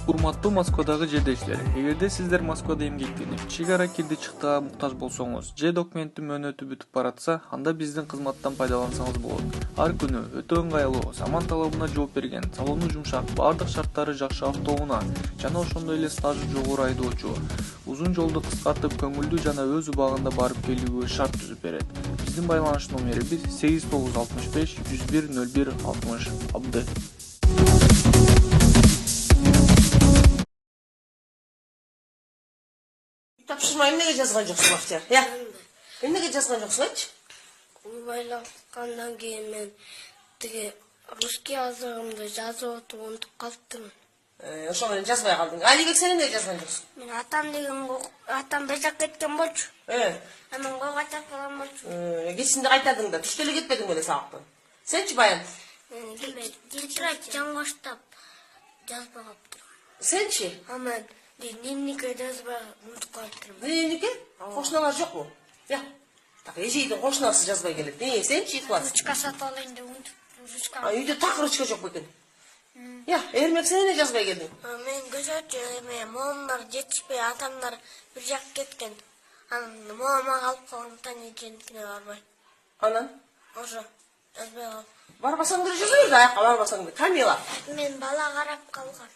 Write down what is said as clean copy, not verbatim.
Урматтуу Москвадагы жедештер, эгерде сиздер Москвада эмгектенип, чек ара кирди чыктыга муктаж болсоңуз, же документтин мөөнөтү бүтүп баратса, анда биздин кызматтан пайдалансаңыз болот. Ар күнү өтө ыңгайлуу, заман талабына жооп берген, салону жумшак, баардык шарттары жакшы автоунаа жана ошондой эле стажы жогору айдоочу. Узун жолду кыскартып, көңүлдүү жана өз убагында барып келүүгө шарт түзүп берет. Биздин байланыш номерибиз 8965 101 01 60 Абды. Тапшырма эмнеге жазган жоксуң Бактияр? Эмнеге жазган жоксуң айтчы? Байлангандан кийин мен тиги русский азыгымды жазып отуп унутуп калыптырмын. Ошого менен жазбай калдың. Алибек сен эмнеге жазган жоксуң? Мен атам бежак кеткен болчу. Анан койго чакырган болчу. Кечинде кайтадың да, түштө эле кетпедиң беле сабактан. Сенчи Баян? Мен тетрадь жаңгыштап жазбай калыптырмын. Сенчи? Анан дневникке жазбай унутуп калыптырмын. Дневникке? Кошуналар жокпу? Так, эжейдин кошунасы жазбай келет. Сенчи класс? Ручка сатып алайын деп унутуп ручка. Үйдө так ручка жок бекен. Эрмек сен эмне жазбай келдиң? Мен көзөчү моомдор жетишпей, атамдар бир жак кеткен. Анан моома калып калгандыктан эженикине барбайм. Анан? Ошо жазбай калдым. Барбасаң деле жаза бер, аякка барбасаң деле. Камила? Мен бала карап калгам.